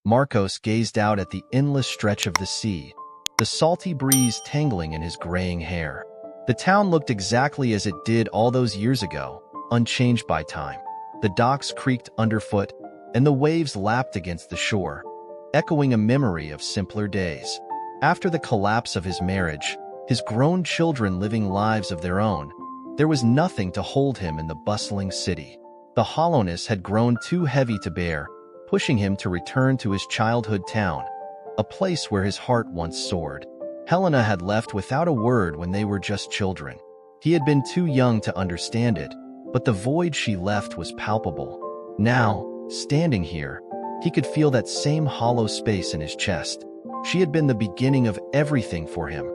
Marcos gazed out at the endless stretch of the sea, the salty breeze tangling in his graying hair. The town looked exactly as it did all those years ago, unchanged by time. The docks creaked underfoot, and the waves lapped against the shore, echoing a memory of simpler days. After the collapse of his marriage, his grown children living lives of their own, there was nothing to hold him in the bustling city. The hollowness had grown too heavy to bear, pushing him to return to his childhood town, a place where his heart once soared. Helena had left without a word when they were just children. He had been too young to understand it, but the void she left was palpable. Now, standing here, he could feel that same hollow space in his chest. She had been the beginning of everything for him.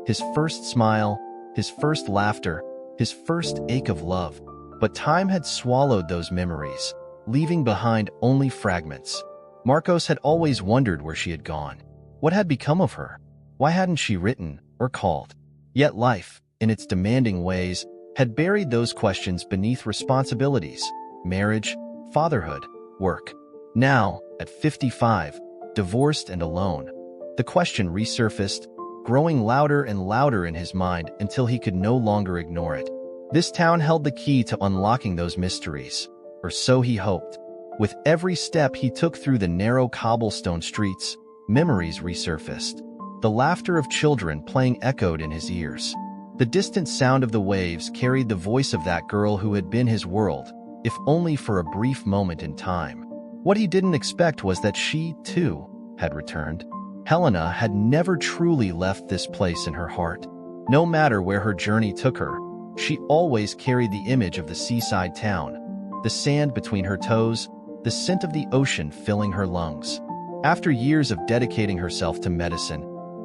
His first smile, his first laughter, his first ache of love. But time had swallowed those memories, leaving behind only fragments. Marcos had always wondered where she had gone. What had become of her? Why hadn't she written or called? Yet life, in its demanding ways, had buried those questions beneath responsibilities, marriage, fatherhood, work. Now, at 55, divorced and alone, the question resurfaced, growing louder and louder in his mind until he could no longer ignore it. This town held the key to unlocking those mysteries, or so he hoped. With every step he took through the narrow cobblestone streets, memories resurfaced. The laughter of children playing echoed in his ears. The distant sound of the waves carried the voice of that girl who had been his world, if only for a brief moment in time. What he didn't expect was that she, too, had returned. Helena had never truly left this place in her heart. No matter where her journey took her, she always carried the image of the seaside town, the sand between her toes, the scent of the ocean filling her lungs. After years of dedicating herself to medicine,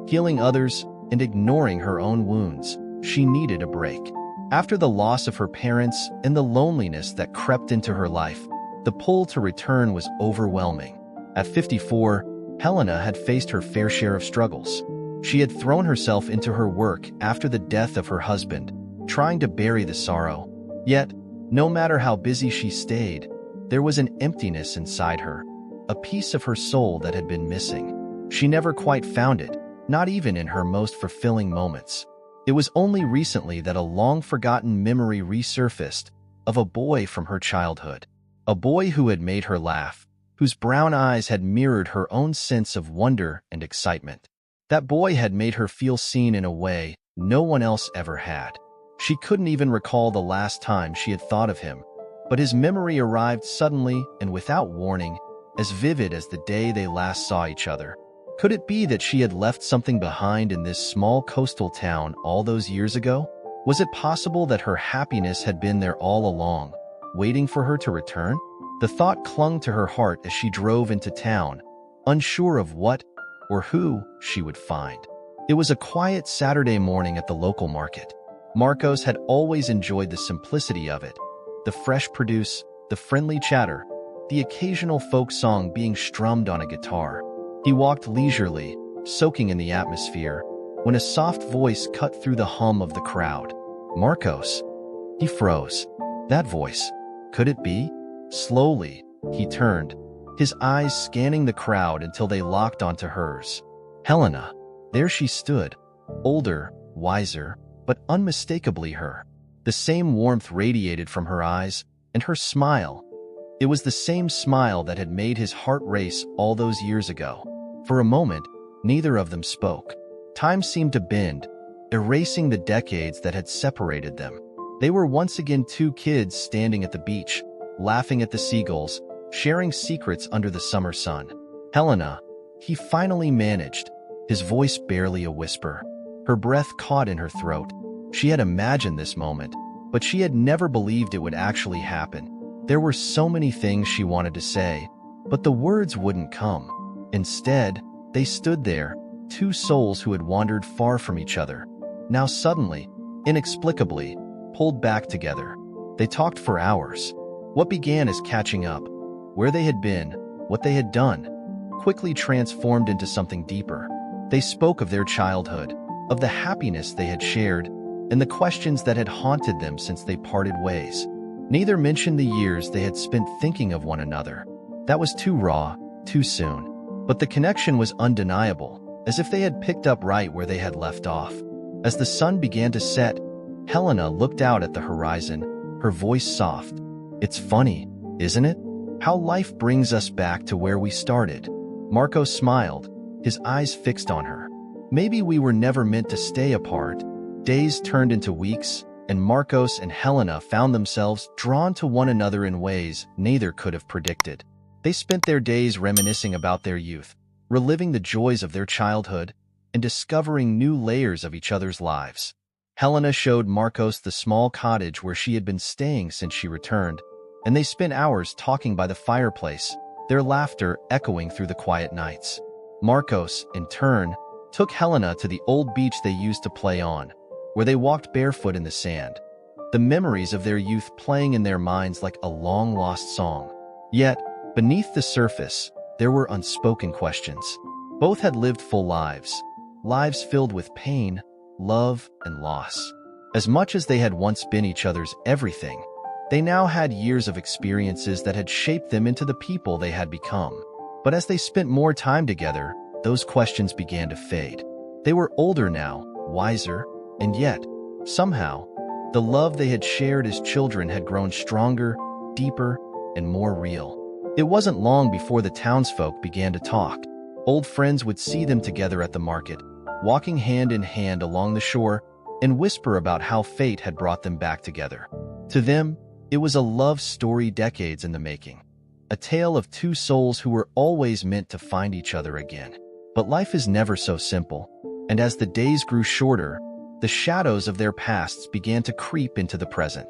healing others, and ignoring her own wounds, she needed a break. After the loss of her parents and the loneliness that crept into her life, the pull to return was overwhelming. At 54, Helena had faced her fair share of struggles. She had thrown herself into her work after the death of her husband, trying to bury the sorrow. Yet, no matter how busy she stayed, there was an emptiness inside her, a piece of her soul that had been missing. She never quite found it, not even in her most fulfilling moments. It was only recently that a long-forgotten memory resurfaced of a boy from her childhood. A boy who had made her laugh, whose brown eyes had mirrored her own sense of wonder and excitement. That boy had made her feel seen in a way no one else ever had. She couldn't even recall the last time she had thought of him, but his memory arrived suddenly and without warning, as vivid as the day they last saw each other. Could it be that she had left something behind in this small coastal town all those years ago? Was it possible that her happiness had been there all along, waiting for her to return? The thought clung to her heart as she drove into town, unsure of what or who she would find. It was a quiet Saturday morning at the local market. Marcos had always enjoyed the simplicity of it, the fresh produce, the friendly chatter, the occasional folk song being strummed on a guitar. He walked leisurely, soaking in the atmosphere, when a soft voice cut through the hum of the crowd. Marcos. He froze. That voice. Could it be? Slowly, he turned, his eyes scanning the crowd until they locked onto hers. Helena. There she stood, older, wiser, but unmistakably her. The same warmth radiated from her eyes, and her smile. It was the same smile that had made his heart race all those years ago. For a moment, neither of them spoke. Time seemed to bend, erasing the decades that had separated them. They were once again two kids standing at the beach, laughing at the seagulls, sharing secrets under the summer sun. Helena, he finally managed, his voice barely a whisper. Her breath caught in her throat. She had imagined this moment, but she had never believed it would actually happen. There were so many things she wanted to say, but the words wouldn't come. Instead, they stood there, two souls who had wandered far from each other, now suddenly, inexplicably, pulled back together. They talked for hours. What began as catching up, where they had been, what they had done, quickly transformed into something deeper. They spoke of their childhood, of the happiness they had shared, and the questions that had haunted them since they parted ways. Neither mentioned the years they had spent thinking of one another. That was too raw, too soon. But the connection was undeniable, as if they had picked up right where they had left off. As the sun began to set, Helena looked out at the horizon, her voice soft. "It's funny, isn't it? How life brings us back to where we started." Marcos smiled, his eyes fixed on her. Maybe we were never meant to stay apart. Days turned into weeks, and Marcos and Helena found themselves drawn to one another in ways neither could have predicted. They spent their days reminiscing about their youth, reliving the joys of their childhood, and discovering new layers of each other's lives. Helena showed Marcos the small cottage where she had been staying since she returned, and they spent hours talking by the fireplace, their laughter echoing through the quiet nights. Marcos, in turn, took Helena to the old beach they used to play on, where they walked barefoot in the sand, the memories of their youth playing in their minds like a long-lost song. Yet, beneath the surface, there were unspoken questions. Both had lived full lives, lives filled with pain, love, and loss. As much as they had once been each other's everything, they now had years of experiences that had shaped them into the people they had become. But as they spent more time together, those questions began to fade. They were older now, wiser, and yet, somehow, the love they had shared as children had grown stronger, deeper, and more real. It wasn't long before the townsfolk began to talk. Old friends would see them together at the market, walking hand in hand along the shore, and whisper about how fate had brought them back together. To them, it was a love story decades in the making, a tale of two souls who were always meant to find each other again. But life is never so simple, and as the days grew shorter, the shadows of their pasts began to creep into the present.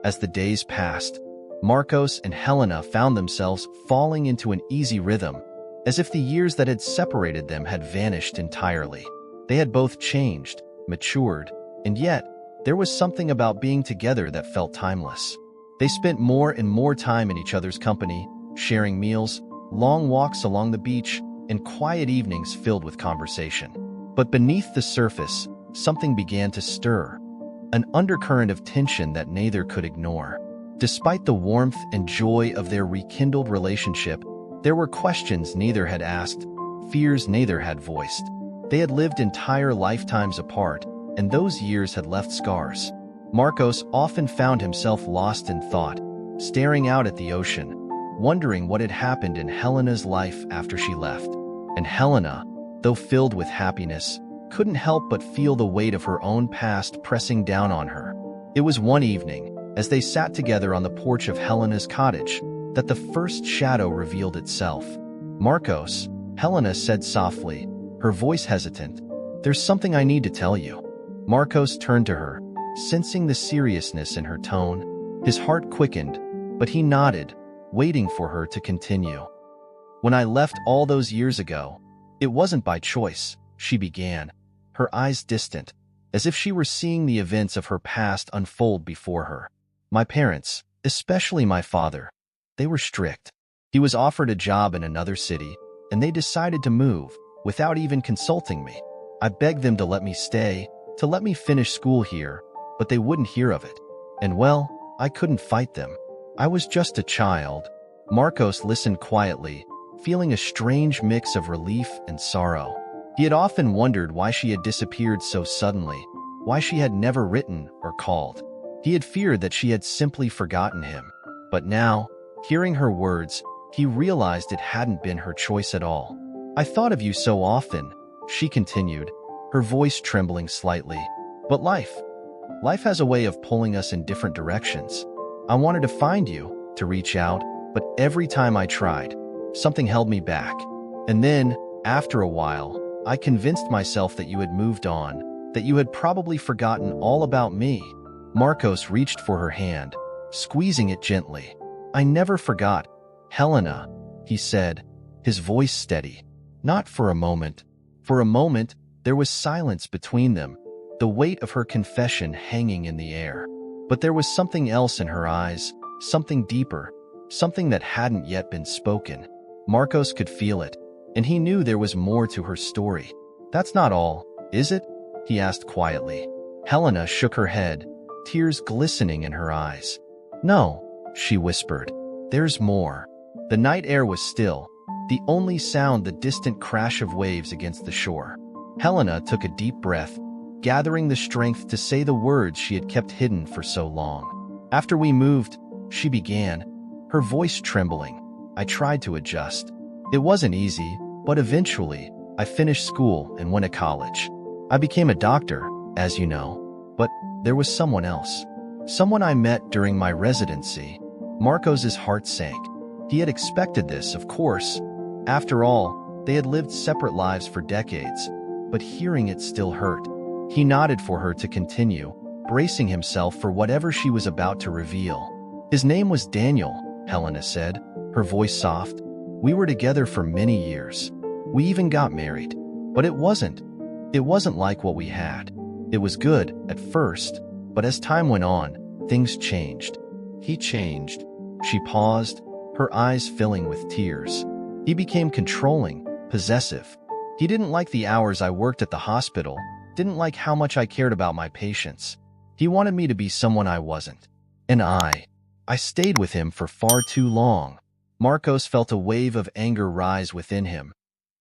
As the days passed, Marcos and Helena found themselves falling into an easy rhythm, as if the years that had separated them had vanished entirely. They had both changed, matured, and yet, there was something about being together that felt timeless. They spent more and more time in each other's company, sharing meals, long walks along the beach, and quiet evenings filled with conversation. But beneath the surface, something began to stir, an undercurrent of tension that neither could ignore. Despite the warmth and joy of their rekindled relationship, there were questions neither had asked, fears neither had voiced. They had lived entire lifetimes apart, and those years had left scars. Marcos often found himself lost in thought, staring out at the ocean, wondering what had happened in Helena's life after she left. And Helena, though filled with happiness, couldn't help but feel the weight of her own past pressing down on her. It was one evening, as they sat together on the porch of Helena's cottage, that the first shadow revealed itself. "Marcos," Helena said softly, her voice hesitant, "there's something I need to tell you." Marcos turned to her, sensing the seriousness in her tone. His heart quickened, but he nodded, waiting for her to continue. "When I left all those years ago, it wasn't by choice," she began, her eyes distant, as if she were seeing the events of her past unfold before her. "My parents, especially my father, they were strict. He was offered a job in another city, and they decided to move, without even consulting me. I begged them to let me stay, to let me finish school here, but they wouldn't hear of it. And well, I couldn't fight them. I was just a child." Marcos listened quietly, feeling a strange mix of relief and sorrow. He had often wondered why she had disappeared so suddenly, why she had never written or called. He had feared that she had simply forgotten him. But now, hearing her words, he realized it hadn't been her choice at all. "I thought of you so often," she continued, her voice trembling slightly. "But life has a way of pulling us in different directions. I wanted to find you, to reach out, but every time I tried, something held me back. And then, after a while, I convinced myself that you had moved on, that you had probably forgotten all about me." Marcos reached for her hand, squeezing it gently. "I never forgot, Helena," he said, his voice steady. Not for a moment. For a moment, there was silence between them, the weight of her confession hanging in the air. But there was something else in her eyes, something deeper, something that hadn't yet been spoken. Marcos could feel it, and he knew there was more to her story. "That's not all, is it?" he asked quietly. Helena shook her head, tears glistening in her eyes. "No," she whispered. "There's more." The night air was still, the only sound the distant crash of waves against the shore. Helena took a deep breath, gathering the strength to say the words she had kept hidden for so long. "After we moved," she began, her voice trembling. "I tried to adjust. It wasn't easy, but eventually, I finished school and went to college. I became a doctor, as you know. But there was someone else. Someone I met during my residency." Marcos's heart sank. He had expected this, of course. After all, they had lived separate lives for decades, but hearing it still hurt. He nodded for her to continue, bracing himself for whatever she was about to reveal. "His name was Daniel," Helena said, her voice soft. "We were together for many years. We even got married. But it wasn't like what we had. It was good at first, but as time went on, things changed. He changed." She paused, her eyes filling with tears. "He became controlling, possessive. He didn't like the hours I worked at the hospital, didn't like how much I cared about my patients. He wanted me to be someone I wasn't. And I stayed with him for far too long." Marcos felt a wave of anger rise within him.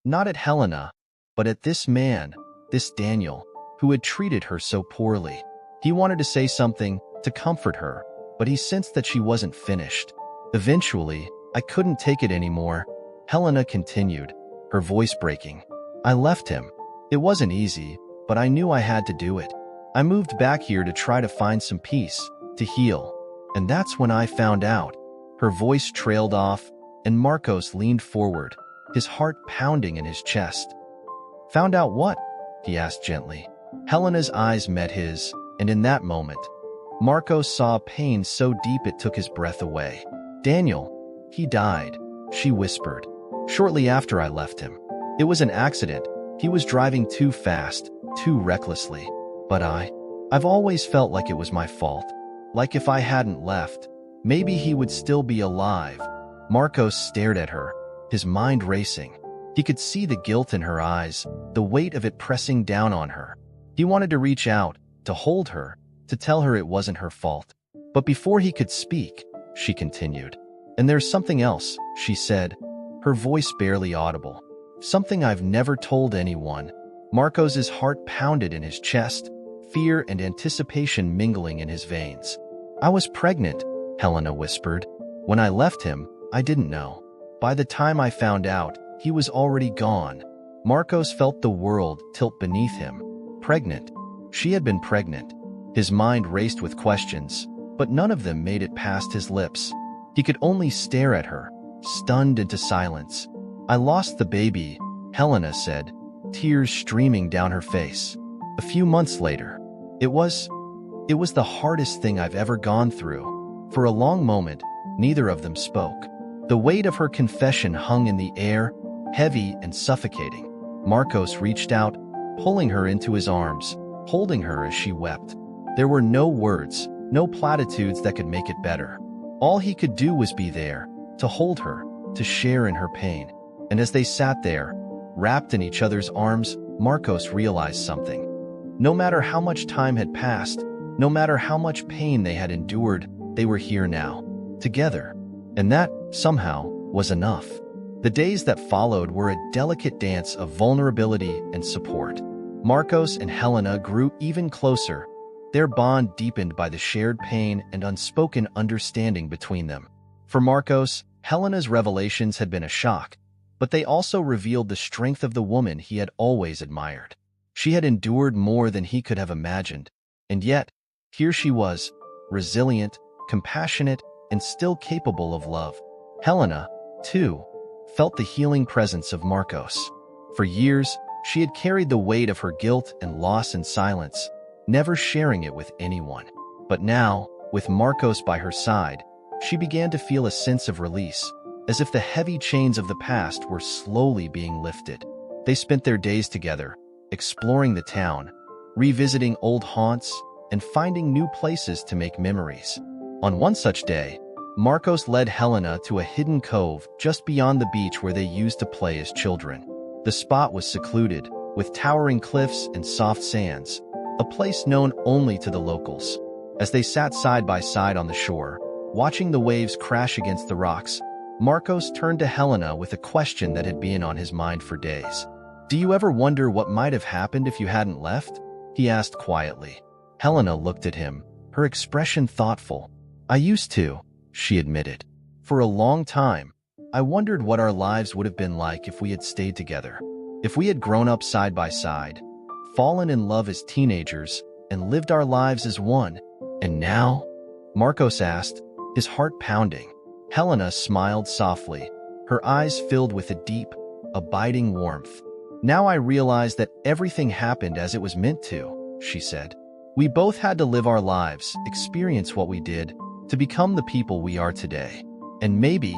Not at Helena, but at this man, this Daniel, who had treated her so poorly. He wanted to say something, to comfort her, but he sensed that she wasn't finished. "Eventually, I couldn't take it anymore," Helena continued, her voice breaking. "I left him. It wasn't easy, but I knew I had to do it. I moved back here to try to find some peace, to heal. And that's when I found out." Her voice trailed off, and Marcos leaned forward, his heart pounding in his chest. "Found out what?" he asked gently. Helena's eyes met his, and in that moment, Marcos saw pain so deep it took his breath away. "Daniel, he died," she whispered. "Shortly after I left him. It was an accident. He was driving too fast, too recklessly. But I've always felt like it was my fault. Like if I hadn't left, maybe he would still be alive." Marcos stared at her, his mind racing. He could see the guilt in her eyes, the weight of it pressing down on her. He wanted to reach out, to hold her, to tell her it wasn't her fault. But before he could speak, she continued. "And there's something else," she said, her voice barely audible. "Something I've never told anyone." Marcos's heart pounded in his chest, fear and anticipation mingling in his veins. "I was pregnant," Helena whispered. "When I left him, I didn't know. By the time I found out, he was already gone." Marcos felt the world tilt beneath him. Pregnant. She had been pregnant. His mind raced with questions, but none of them made it past his lips. He could only stare at her, stunned into silence. "I lost the baby," Helena said, tears streaming down her face. "A few months later. It was the hardest thing I've ever gone through." For a long moment, neither of them spoke. The weight of her confession hung in the air, heavy and suffocating. Marcos reached out, pulling her into his arms, holding her as she wept. There were no words, no platitudes that could make it better. All he could do was be there, to hold her, to share in her pain. And as they sat there, wrapped in each other's arms, Marcos realized something. No matter how much time had passed, no matter how much pain they had endured, they were here now, together. And that, somehow, was enough. The days that followed were a delicate dance of vulnerability and support. Marcos and Helena grew even closer, their bond deepened by the shared pain and unspoken understanding between them. For Marcos, Helena's revelations had been a shock, but they also revealed the strength of the woman he had always admired. She had endured more than he could have imagined, and yet, here she was, resilient, compassionate, and still capable of love. Helena, too, felt the healing presence of Marcos. For years, she had carried the weight of her guilt and loss in silence, never sharing it with anyone. But now, with Marcos by her side, she began to feel a sense of release, as if the heavy chains of the past were slowly being lifted. They spent their days together, exploring the town, revisiting old haunts, and finding new places to make memories. On one such day, Marcos led Helena to a hidden cove just beyond the beach where they used to play as children. The spot was secluded, with towering cliffs and soft sands, a place known only to the locals. As they sat side by side on the shore, watching the waves crash against the rocks, Marcos turned to Helena with a question that had been on his mind for days. "Do you ever wonder what might have happened if you hadn't left?" he asked quietly. Helena looked at him, her expression thoughtful. "I used to," she admitted. "For a long time, I wondered what our lives would have been like if we had stayed together. If we had grown up side by side, fallen in love as teenagers, and lived our lives as one. And now?" Marcos asked, his heart pounding. Helena smiled softly, her eyes filled with a deep, abiding warmth. "Now I realize that everything happened as it was meant to," she said. "We both had to live our lives, experience what we did, to become the people we are today. And maybe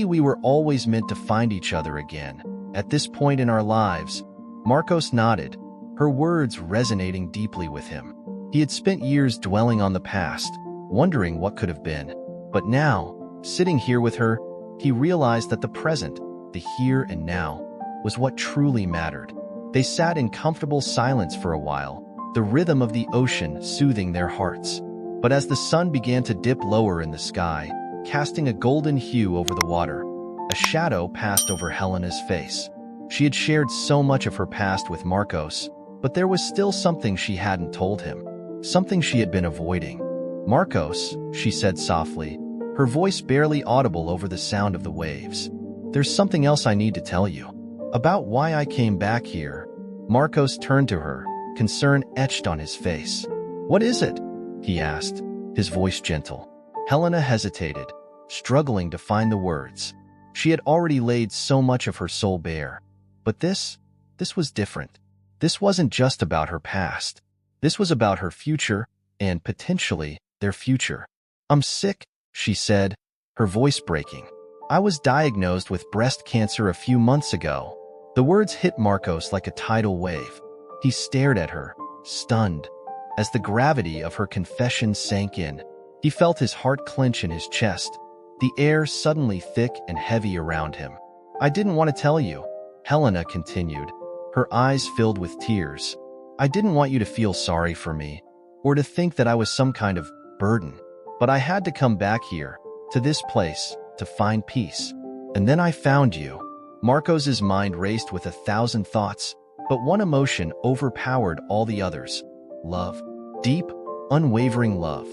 we were always meant to find each other again. At this point in our lives." Marcos nodded, her words resonating deeply with him. He had spent years dwelling on the past, wondering what could have been. But now, sitting here with her, he realized that the present, the here and now, was what truly mattered. They sat in comfortable silence for a while, the rhythm of the ocean soothing their hearts. But as the sun began to dip lower in the sky, casting a golden hue over the water, a shadow passed over Helena's face. She had shared so much of her past with Marcos, but there was still something she hadn't told him, something she had been avoiding. "Marcos," she said softly, her voice barely audible over the sound of the waves. "There's something else I need to tell you. About why I came back here." Marcos turned to her, concern etched on his face. "What is it?" he asked, his voice gentle. Helena hesitated, struggling to find the words. She had already laid so much of her soul bare. But this was different. This wasn't just about her past. This was about her future, and potentially their future. "I'm sick," she said, her voice breaking. "I was diagnosed with breast cancer a few months ago." The words hit Marcos like a tidal wave. He stared at her, stunned. As the gravity of her confession sank in, he felt his heart clench in his chest, the air suddenly thick and heavy around him. "I didn't want to tell you," Helena continued, her eyes filled with tears. "I didn't want you to feel sorry for me, or to think that I was some kind of burden. But I had to come back here, to this place, to find peace. And then I found you." Marcos's mind raced with 1,000 thoughts, but one emotion overpowered all the others. Love. Deep, unwavering love.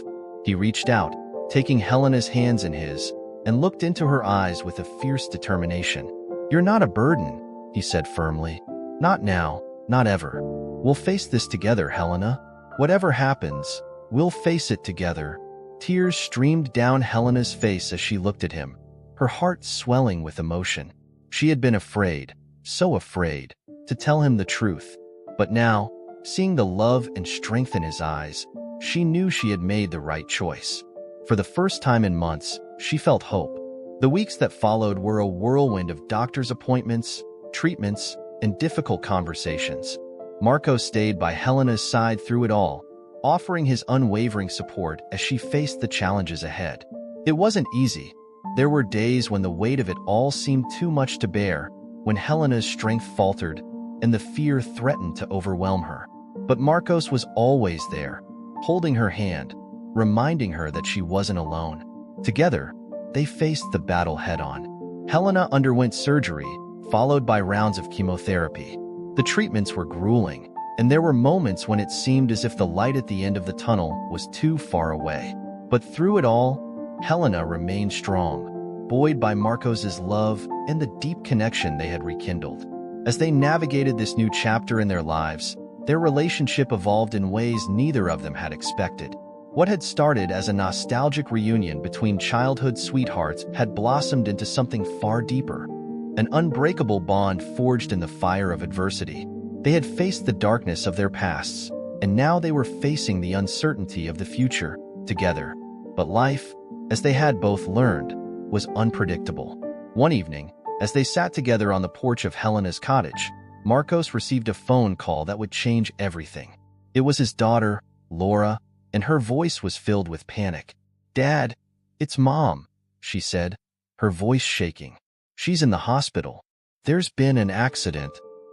He reached out, taking Helena's hands in his, and looked into her eyes with a fierce determination. "You're not a burden," he said firmly. "Not now, not ever. We'll face this together, Helena. Whatever happens, we'll face it together." Tears streamed down Helena's face as she looked at him, her heart swelling with emotion. She had been afraid, so afraid, to tell him the truth. But now, seeing the love and strength in his eyes, she knew she had made the right choice. For the first time in months, she felt hope. The weeks that followed were a whirlwind of doctor's appointments, treatments, and difficult conversations. Marcos stayed by Helena's side through it all, offering his unwavering support as she faced the challenges ahead. It wasn't easy. There were days when the weight of it all seemed too much to bear, when Helena's strength faltered and the fear threatened to overwhelm her. But Marcos was always there, holding her hand, reminding her that she wasn't alone. Together, they faced the battle head-on. Helena underwent surgery, followed by rounds of chemotherapy. The treatments were grueling, and there were moments when it seemed as if the light at the end of the tunnel was too far away. But through it all, Helena remained strong, buoyed by Marcos's love and the deep connection they had rekindled. As they navigated this new chapter in their lives, their relationship evolved in ways neither of them had expected. What had started as a nostalgic reunion between childhood sweethearts had blossomed into something far deeper, an unbreakable bond forged in the fire of adversity. They had faced the darkness of their pasts, and now they were facing the uncertainty of the future together. But life, as they had both learned, was unpredictable. One evening, as they sat together on the porch of Helena's cottage, Marcos received a phone call that would change everything. It was his daughter, Laura, and her voice was filled with panic. "Dad, it's Mom," she said, her voice shaking. "She's in the hospital. There's been an accident."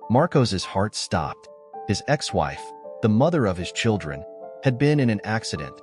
Marcos's heart stopped. His ex-wife, the mother of his children, had been in an accident.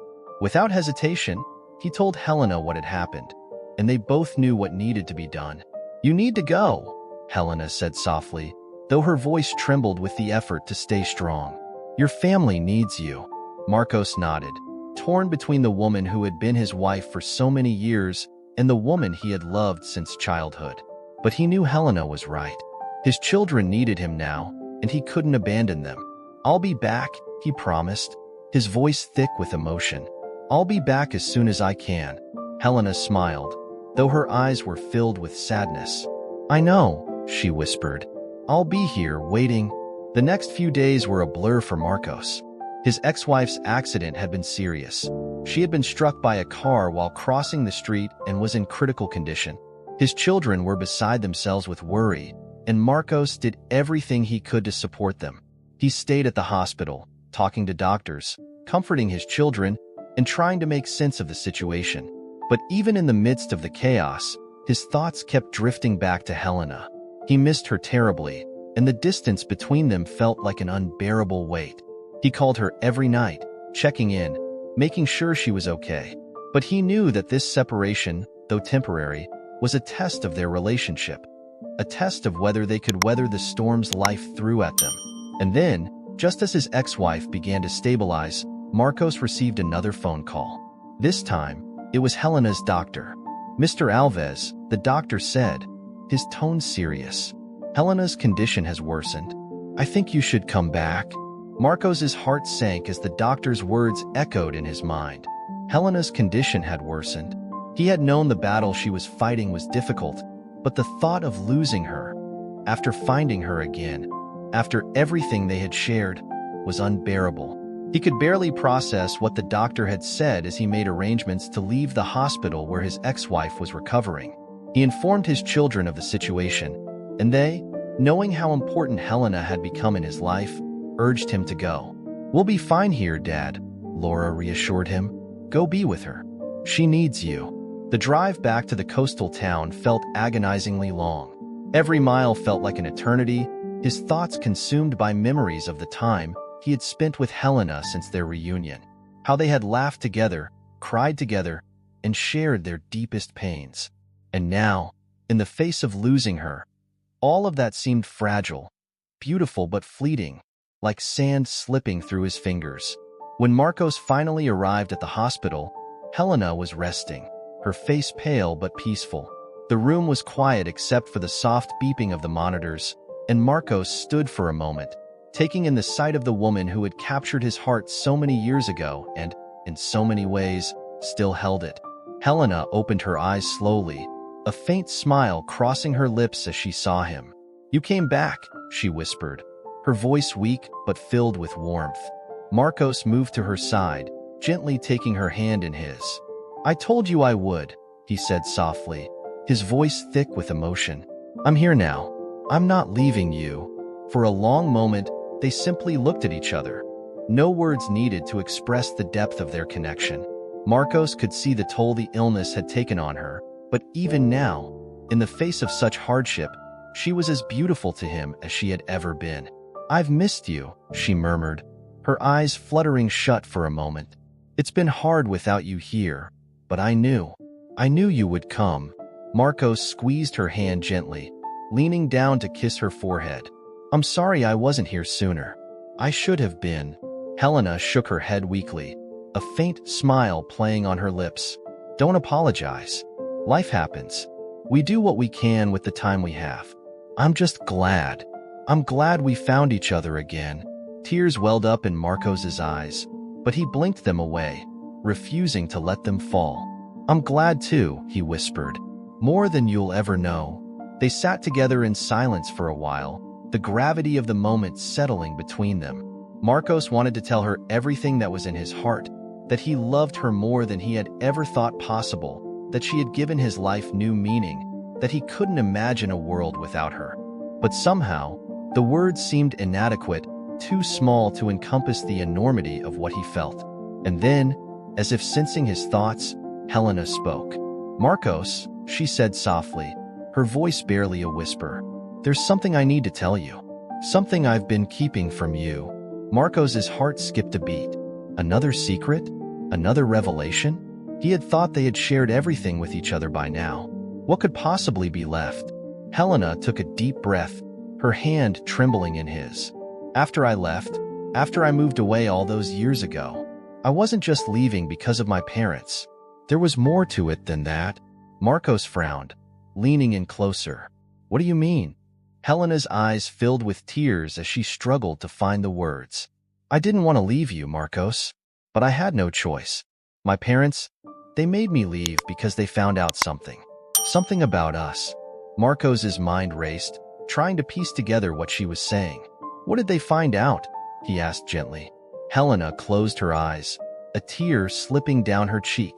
Without hesitation, he told Helena what had happened. and they both knew what needed to be done. "You need to go," Helena said softly, though her voice trembled with the effort to stay strong. "Your family needs you." Marcos nodded, torn between the woman who had been his wife for so many years and the woman he had loved since childhood. But he knew Helena was right. His children needed him now, and he couldn't abandon them. "I'll be back," he promised, his voice thick with emotion. "I'll be back as soon as I can." Helena smiled, though her eyes were filled with sadness. "I know," she whispered. "I'll be here, waiting." The next few days were a blur for Marcos. His ex-wife's accident had been serious. She had been struck by a car while crossing the street and was in critical condition. His children were beside themselves with worry, and Marcos did everything he could to support them. He stayed at the hospital, talking to doctors, comforting his children, and trying to make sense of the situation. But even in the midst of the chaos, his thoughts kept drifting back to Helena. He missed her terribly, and the distance between them felt like an unbearable weight. He called her every night, checking in, making sure she was okay. But he knew that this separation, though temporary, was a test of their relationship, a test of whether they could weather the storms life threw at them. And then, just as his ex-wife began to stabilize, Marcos received another phone call. This time, it was Helena's doctor. "Mr. Alves," the doctor said, his tone serious. "Helena's condition has worsened. I think you should come back." Marcos's heart sank as the doctor's words echoed in his mind. Helena's condition had worsened. He had known the battle she was fighting was difficult, but the thought of losing her, after finding her again, after everything they had shared, was unbearable. He could barely process what the doctor had said as he made arrangements to leave the hospital where his ex-wife was recovering. He informed his children of the situation, and they, knowing how important Helena had become in his life, urged him to go. "We'll be fine here, Dad," Laura reassured him. "Go be with her. She needs you." The drive back to the coastal town felt agonizingly long. Every mile felt like an eternity, his thoughts consumed by memories of the time he had spent with Helena since their reunion. How they had laughed together, cried together, and shared their deepest pains. And now, in the face of losing her, all of that seemed fragile, beautiful but fleeting, like sand slipping through his fingers. When Marcos finally arrived at the hospital, Helena was resting, her face pale but peaceful. The room was quiet except for the soft beeping of the monitors, and Marcos stood for a moment, taking in the sight of the woman who had captured his heart so many years ago and, in so many ways, still held it. Helena opened her eyes slowly, a faint smile crossing her lips as she saw him. "You came back," she whispered, her voice weak but filled with warmth. Marcos moved to her side, gently taking her hand in his. "I told you I would," he said softly, his voice thick with emotion. "I'm here now. I'm not leaving you." For a long moment, they simply looked at each other. No words needed to express the depth of their connection. Marcos could see the toll the illness had taken on her, but even now, in the face of such hardship, she was as beautiful to him as she had ever been. "I've missed you," she murmured, her eyes fluttering shut for a moment. "It's been hard without you here, but I knew you would come." Marcos squeezed her hand gently, leaning down to kiss her forehead. "I'm sorry I wasn't here sooner. I should have been." Helena shook her head weakly, a faint smile playing on her lips. "Don't apologize. Life happens. We do what we can with the time we have. I'm just glad. I'm glad we found each other again." Tears welled up in Marcos's eyes, but he blinked them away, refusing to let them fall. "I'm glad too," he whispered. "More than you'll ever know." They sat together in silence for a while, the gravity of the moment settling between them. Marcos wanted to tell her everything that was in his heart, that he loved her more than he had ever thought possible, that she had given his life new meaning, that he couldn't imagine a world without her. But somehow, the words seemed inadequate, too small to encompass the enormity of what he felt. And then, as if sensing his thoughts, Helena spoke. "Marcos," she said softly, her voice barely a whisper, "there's something I need to tell you. Something I've been keeping from you." Marcos's heart skipped a beat. Another secret? Another revelation? He had thought they had shared everything with each other by now. What could possibly be left? Helena took a deep breath, her hand trembling in his. After I left, after I moved away all those years ago, I wasn't just leaving because of my parents. There was more to it than that. Marcos frowned, leaning in closer. What do you mean? Helena's eyes filled with tears as she struggled to find the words. I didn't want to leave you, Marcos, but I had no choice. My parents, they made me leave because they found out something. Something about us. Marcos's mind raced, trying to piece together what she was saying. What did they find out? He asked gently. Helena closed her eyes, a tear slipping down her cheek.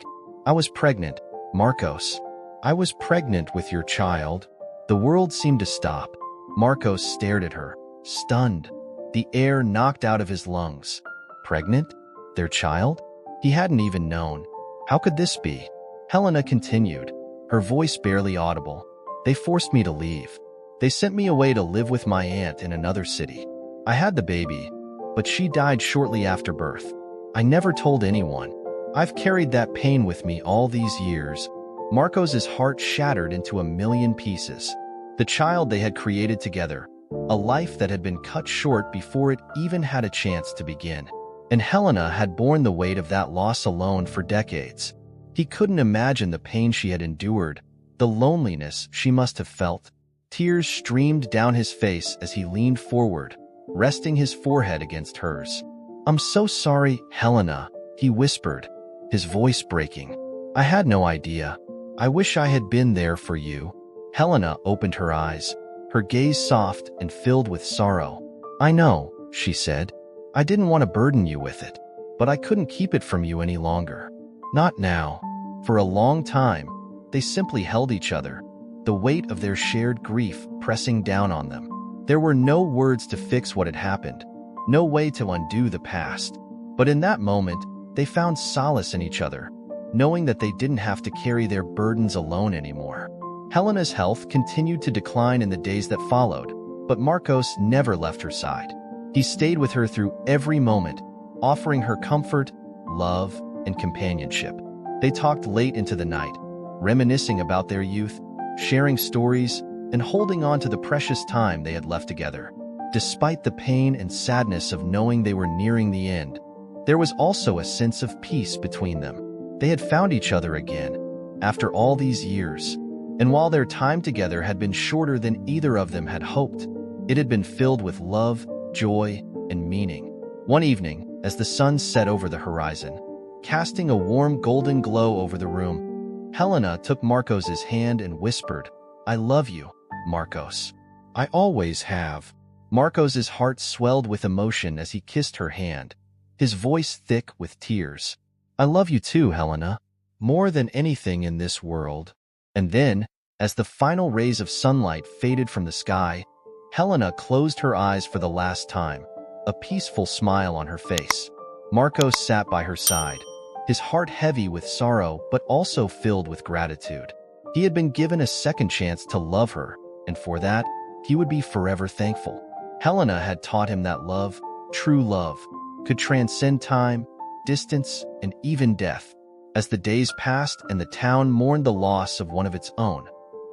I was pregnant, Marcos. I was pregnant with your child. The world seemed to stop. Marcos stared at her, stunned, the air knocked out of his lungs. Pregnant? Their child? He hadn't even known. How could this be? Helena continued, her voice barely audible. They forced me to leave. They sent me away to live with my aunt in another city. I had the baby, but she died shortly after birth. I never told anyone. I've carried that pain with me all these years. Marcos's heart shattered into a million pieces. The child they had created together, a life that had been cut short before it even had a chance to begin. And Helena had borne the weight of that loss alone for decades. He couldn't imagine the pain she had endured, the loneliness she must have felt. Tears streamed down his face as he leaned forward, resting his forehead against hers. I'm so sorry, Helena, he whispered, his voice breaking. I had no idea. I wish I had been there for you. Helena opened her eyes, her gaze soft and filled with sorrow. I know, she said. I didn't want to burden you with it, but I couldn't keep it from you any longer. Not now. For a long time, they simply held each other, the weight of their shared grief pressing down on them. There were no words to fix what had happened, no way to undo the past. But in that moment, they found solace in each other, knowing that they didn't have to carry their burdens alone anymore. Helena's health continued to decline in the days that followed, but Marcos never left her side. He stayed with her through every moment, offering her comfort, love, and companionship. They talked late into the night, reminiscing about their youth, sharing stories, and holding on to the precious time they had left together. Despite the pain and sadness of knowing they were nearing the end, there was also a sense of peace between them. They had found each other again, after all these years. And while their time together had been shorter than either of them had hoped, it had been filled with love, joy, and meaning. One evening, as the sun set over the horizon, casting a warm golden glow over the room, Helena took Marcos's hand and whispered, I love you, Marcos. I always have. Marcos's heart swelled with emotion as he kissed her hand, his voice thick with tears. I love you too, Helena, more than anything in this world. And then, as the final rays of sunlight faded from the sky, Helena closed her eyes for the last time, a peaceful smile on her face. Marcos sat by her side, his heart heavy with sorrow but also filled with gratitude. He had been given a second chance to love her, and for that, he would be forever thankful. Helena had taught him that love, true love, could transcend time, distance, and even death. As the days passed and the town mourned the loss of one of its own,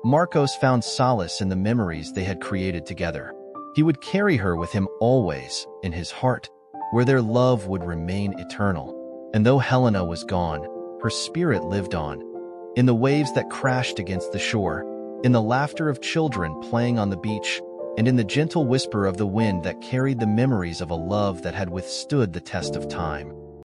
Marcos found solace in the memories they had created together. He would carry her with him always, in his heart, where their love would remain eternal. And though Helena was gone, her spirit lived on, in the waves that crashed against the shore, in the laughter of children playing on the beach, and in the gentle whisper of the wind that carried the memories of a love that had withstood the test of time.